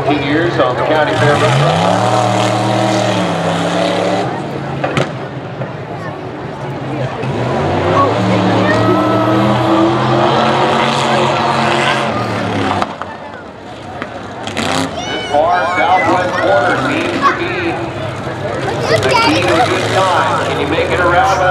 14 years on the county fair. Southwest corner seems to be the key to a good time. Can you make it around